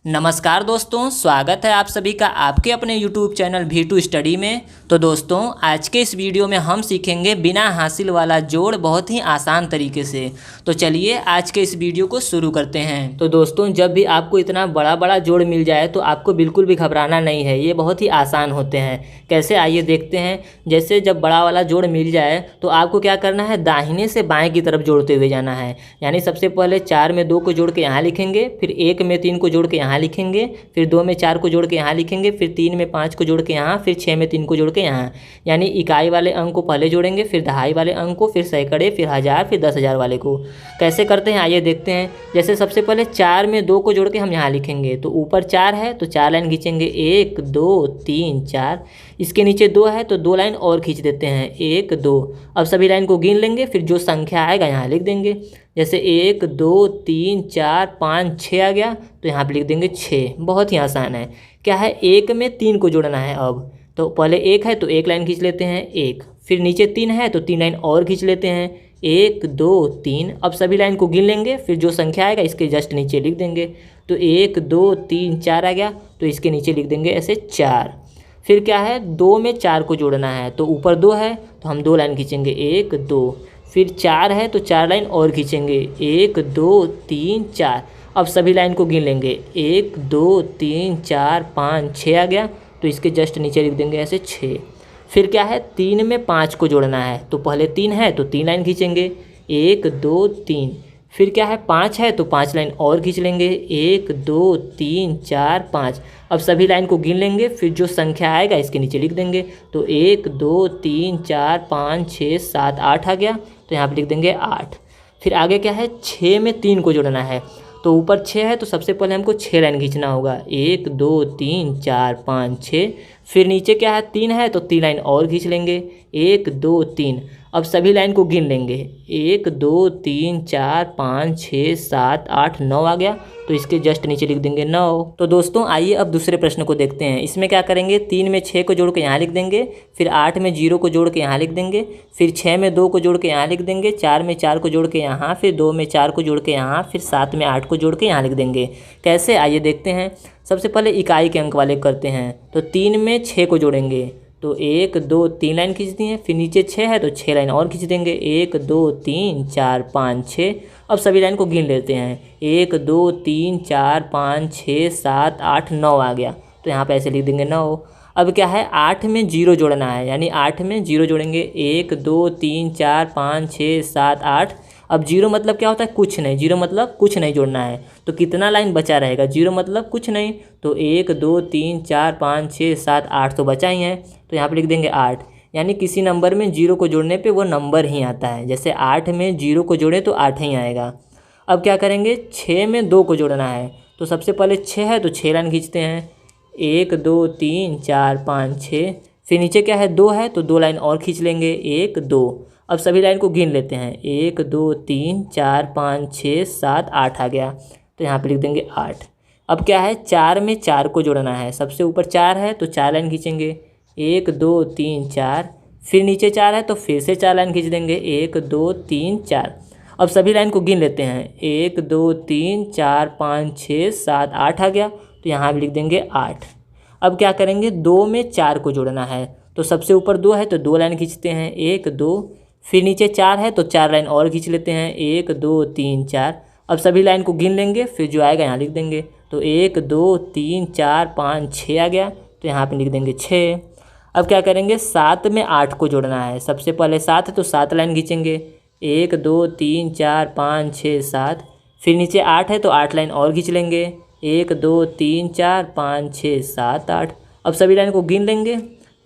नमस्कार दोस्तों, स्वागत है आप सभी का आपके अपने YouTube चैनल V2 स्टडी में। तो दोस्तों, आज के इस वीडियो में हम सीखेंगे बिना हासिल वाला जोड़ बहुत ही आसान तरीके से। तो चलिए आज के इस वीडियो को शुरू करते हैं। तो दोस्तों, जब भी आपको इतना बड़ा बड़ा जोड़ मिल जाए तो आपको बिल्कुल भी घबराना नहीं है, ये बहुत ही आसान होते हैं। कैसे, आइए देखते हैं। जैसे जब बड़ा वाला जोड़ मिल जाए तो आपको क्या करना है, दाहिने से बाएँ की तरफ जोड़ते हुए जाना है। यानी सबसे पहले 4 में 2 को जोड़ के यहाँ लिखेंगे, फिर 1 में 3 को जोड़ के यहाँ लिखेंगे, फिर 2 में 4 को जोड़ के यहाँ लिखेंगे, फिर 3 में 5 को जोड़ के यहाँ, फिर 6 में 3 को जोड़ के यहाँ। यानी इकाई वाले अंक को पहले जोड़ेंगे, फिर दहाई वाले अंक को, फिर सैकड़े, फिर हज़ार, फिर 10,000 वाले को। कैसे करते हैं आइए देखते हैं। जैसे सबसे पहले 4 में 2 को जोड़ के हम यहाँ लिखेंगे, तो ऊपर 4 है तो 4 लाइन खींचेंगे, 1 2 3 4। इसके नीचे 2 है तो 2 लाइन और खींच देते हैं, 1 2। अब सभी लाइन को गिन लेंगे, फिर जो संख्या आएगा यहाँ लिख देंगे। जैसे 1 2 3 4 5 6 आ गया तो यहाँ पे लिख देंगे 6। बहुत ही आसान है। क्या है, 1 में 3 को जोड़ना है। अब तो पहले 1 है तो 1 लाइन खींच लेते हैं, 1। फिर नीचे 3 है तो 3 लाइन और खींच लेते हैं, 1 2 3। अब सभी लाइन को गिन लेंगे, फिर जो संख्या आएगा इसके जस्ट नीचे लिख देंगे। तो 1 2 3 4 आ गया तो इसके नीचे लिख देंगे ऐसे 4। फिर क्या है, 2 में 4 को जोड़ना है, तो ऊपर 2 है तो हम 2 लाइन खींचेंगे, 1 2। फिर 4 है तो 4 लाइन और खींचेंगे, 1 2 3 4। अब सभी लाइन को गिन लेंगे, 1 2 3 4 5 6 आ गया तो इसके जस्ट नीचे लिख देंगे ऐसे 6। फिर क्या है, 3 में 5 को जोड़ना है, तो पहले 3 है तो 3 लाइन खींचेंगे, 1 2 3। फिर क्या है, 5 है तो 5 लाइन और खींच लेंगे, 1 2 3 4 5। अब सभी लाइन को गिन लेंगे, फिर जो संख्या आएगा इसके नीचे लिख देंगे। तो 1 2 3 4 5 6 7 8 आ गया तो यहाँ पे लिख देंगे 8। फिर आगे क्या है, 6 में 3 को जोड़ना है, तो ऊपर 6 है तो सबसे पहले हमको 6 लाइन खींचना होगा, 1 2 3 4 5 6। फिर नीचे क्या है, 3 है तो 3 लाइन और खींच लेंगे, 1 2 3। अब सभी लाइन को गिन लेंगे, 1 2 3 4 5 6 7 8 9 आ गया तो इसके जस्ट नीचे लिख देंगे 9। तो दोस्तों आइए अब दूसरे प्रश्न को देखते हैं। इसमें क्या करेंगे, 3 में 6 को जोड़ के यहाँ लिख देंगे, फिर 8 में 0 को जोड़ के यहाँ लिख देंगे, फिर 6 में 2 को जोड़ के यहाँ लिख देंगे, 4 में 4 को जोड़ के यहाँ, फिर 2 में 4 को जोड़ के यहाँ, फिर 7 में 8 को जोड़ के यहाँ लिख देंगे। कैसे, आइए देखते हैं। सबसे पहले इकाई के अंक वाले करते हैं, तो 3 में 6 को जोड़ेंगे, तो 1 2 3 लाइन खींच दी है। फिर नीचे 6 है तो 6 लाइन और खींच देंगे, 1 2 3 4 5 6। अब सभी लाइन को गिन लेते हैं, 1 2 3 4 5 6 7 8 9 आ गया तो यहाँ पे ऐसे लिख देंगे 9। अब क्या है, 8 में 0 जोड़ना है, यानी 8 में 0 जोड़ेंगे, 1 2 3 4 5 6 7 8। अब 0 मतलब क्या होता है, कुछ नहीं। 0 मतलब कुछ नहीं जोड़ना है, तो कितना लाइन बचा रहेगा, 0 मतलब कुछ नहीं। तो 1 2 3 4 5 6 7 8 तो बचा ही है, तो यहाँ पे लिख देंगे 8। यानी किसी नंबर में 0 को जोड़ने पे वो नंबर ही आता है। जैसे 8 में 0 को जोड़े तो 8 ही आएगा। अब क्या करेंगे, 6 में 2 को जोड़ना है, तो सबसे पहले 6 है तो 6 लाइन खींचते हैं, 1 2 3 4 5 6। फिर नीचे क्या है, 2 है तो 2 लाइन और खींच लेंगे, 1 2। अब सभी लाइन को गिन लेते हैं, 1 2 3 4 5 6 7 8 आ गया तो यहाँ पे लिख देंगे 8। अब क्या है, 4 में 4 को जोड़ना है, सबसे ऊपर 4 है तो 4 लाइन खींचेंगे, 1 2 3 4। फिर नीचे 4 है तो फिर से 4 लाइन खींच देंगे, 1 2 3 4। अब सभी लाइन को गिन लेते हैं, 1 2 3 4 5 6 7 8 आ गया तो यहाँ भी लिख देंगे 8। अब क्या करेंगे, 2 में 4 को जोड़ना है, तो सबसे ऊपर 2 है तो 2 लाइन खींचते हैं, 1 2। फिर नीचे 4 है तो 4 लाइन और खींच लेते हैं, 1 2 3 4। अब सभी लाइन को गिन लेंगे, फिर जो आएगा यहाँ लिख देंगे। तो 1 2 3 4 5 6 आ गया तो यहाँ पे लिख देंगे 6। अब क्या करेंगे, 7 में 8 को जोड़ना है, सबसे पहले 7 है तो 7 लाइन खींचेंगे, 1 2 3 4 5 6 7। फिर नीचे 8 है तो 8 लाइन और खींच लेंगे, 1 2 3 4 5 6 7 8। अब सभी लाइन को गिन लेंगे,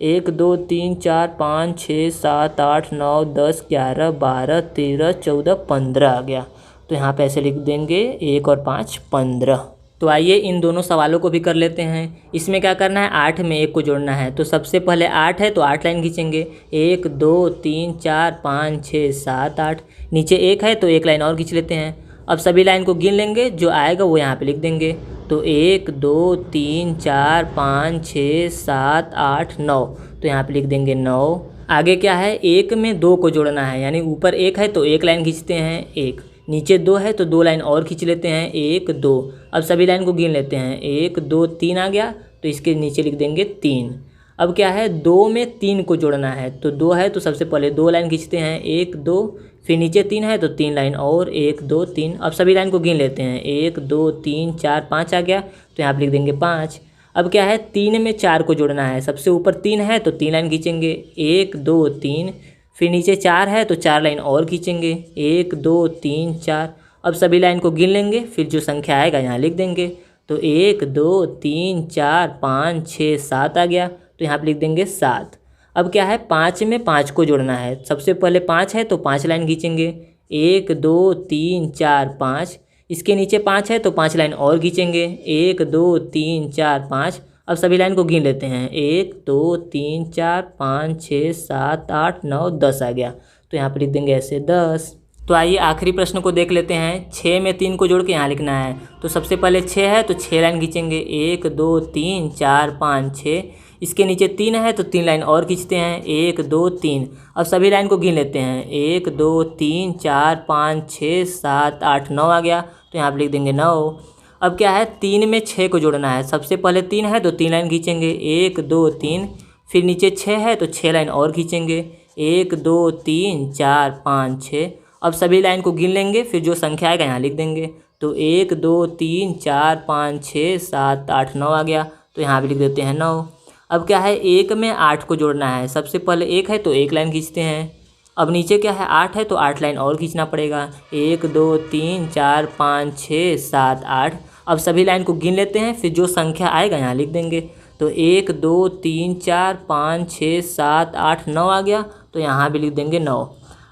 1 2 3 4 5 6 7 8 9 10 11 12 13 14 15 आ गया तो यहाँ पे ऐसे लिख देंगे 1 और 5 15। तो आइए इन दोनों सवालों को भी कर लेते हैं। इसमें क्या करना है, 8 में 1 को जोड़ना है, तो सबसे पहले 8 है तो 8 लाइन खींचेंगे, 1 2 3 4 5 6 7 8। नीचे 1 है तो 1 लाइन और खींच लेते हैं। अब सभी लाइन को गिन लेंगे, जो आएगा वो यहाँ पे लिख देंगे। तो 1 2 3 4 5 6 7 8 9 तो यहाँ पे लिख देंगे 9। आगे क्या है, 1 में 2 को जोड़ना है, यानी ऊपर 1 है तो 1 लाइन खींचते हैं, 1। नीचे 2 है तो 2 लाइन और खींच लेते हैं, 1 2। अब सभी लाइन को गिन लेते हैं, 1 2 3 आ गया तो इसके नीचे लिख देंगे 3। अब क्या है, 2 में 3 को जोड़ना है, तो 2 है तो सबसे पहले 2 लाइन खींचते हैं, 1 2, फिर नीचे 3 है तो 3 लाइन और 1 2 3। अब सभी लाइन को गिन लेते हैं, 1 2 3 4 5 आ गया तो यहाँ पर लिख देंगे 5। अब क्या है, 3 में 4 को जोड़ना है, सबसे ऊपर 3 है तो 3 लाइन खींचेंगे, 1 2 3, फिर नीचे 4 है तो 4 लाइन और खींचेंगे, 1 2 3 4। अब सभी लाइन को गिन लेंगे, फिर जो संख्या आएगा यहाँ लिख देंगे, तो 1 2 3 4 5 6 7 आ गया तो यहाँ पर लिख देंगे 7। अब क्या है, 5 में 5 को जोड़ना है, सबसे पहले 5 है तो 5 लाइन खींचेंगे, 1 2 3 4 5, इसके नीचे 5 है तो 5 लाइन और खींचेंगे, 1 2 3 4 5। अब सभी लाइन को गिन लेते हैं, 1 2 3 4 5 6 7 8 9 10 आ गया तो यहाँ पर लिख देंगे ऐसे 10। तो आइए आखिरी प्रश्न को देख लेते हैं। 6 में 3 को जोड़ के यहाँ लिखना है, तो सबसे पहले 6 है तो 6 लाइन खींचेंगे, 1 2 3 4 5 6, इसके नीचे 3 है तो 3 लाइन और खींचते हैं, 1 2 3। अब सभी लाइन को गिन लेते हैं, 1 2 3 4 5 6 7 8 9 आ गया तो यहाँ पर लिख देंगे 9। अब क्या है, 3 में 6 को जोड़ना है, सबसे पहले 3 है तो 3 लाइन खींचेंगे, 1 2 3, फिर नीचे 6 है तो 6 लाइन और खींचेंगे, 1 2 3 4 5 6। अब सभी लाइन को गिन लेंगे, फिर जो संख्या आएगा यहाँ लिख देंगे, तो 1 2 3 4 5 6 7 8 9 आ गया तो यहाँ भी लिख देते हैं 9। अब क्या है, 1 में 8 को जोड़ना है, सबसे पहले 1 है तो 1 लाइन खींचते हैं, अब नीचे क्या है 8 है तो 8 लाइन और खींचना पड़ेगा, 1 2 3 4 5 6 7 8। अब सभी लाइन को गिन लेते हैं, फिर जो संख्या आएगा यहाँ लिख देंगे, तो 1 2 3 4 5 6 7 8 9 आ गया तो यहाँ भी लिख देंगे 9।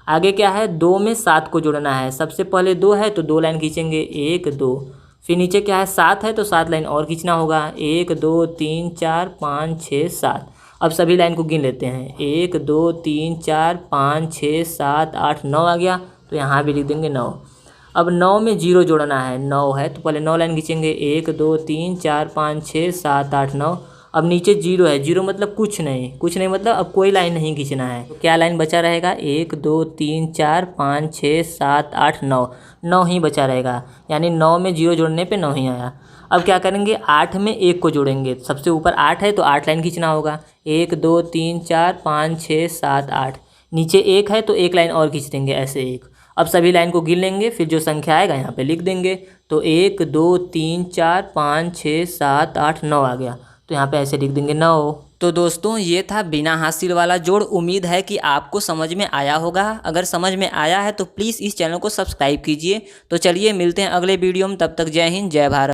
आगे क्या है, 2 में 7 को जोड़ना है, सबसे पहले 2 है तो 2 लाइन खींचेंगे, 1 2, फिर नीचे क्या है 7 है तो 7 लाइन और खींचना होगा, 1 2 3 4 5 6 7। अब सभी लाइन को गिन लेते हैं, 1 2 3 4 5 6 7 8 9 आ गया तो यहाँ भी लिख देंगे 9। अब 9 में 0 जोड़ना है, 9 है तो पहले 9 लाइन खींचेंगे, 1 2 3 4 5 6 7 8 9। अब नीचे 0 है, 0 मतलब कुछ नहीं मतलब अब कोई लाइन नहीं खींचना है, तो क्या लाइन बचा रहेगा, 1 2 3 4 5 6 7 8 9, 9 ही बचा रहेगा, यानी 9 में 0 जोड़ने पे 9 ही आया। अब क्या करेंगे, 8 में 1 को जोड़ेंगे, सबसे ऊपर 8 है तो 8 लाइन खींचना होगा, 1 2 3 4 5 6 7 8, नीचे 1 है तो 1 लाइन और खींच देंगे ऐसे 1। अब सभी लाइन को गिन लेंगे, फिर जो संख्या आएगा यहाँ पे लिख देंगे, तो 1 2 3 4 5 6 7 8 9 आ गया तो यहाँ पे ऐसे लिख देंगे 9। तो दोस्तों ये था बिना हासिल वाला जोड़। उम्मीद है कि आपको समझ में आया होगा। अगर समझ में आया है तो प्लीज़ इस चैनल को सब्सक्राइब कीजिए। तो चलिए मिलते हैं अगले वीडियो में, तब तक जय हिंद जय भारत।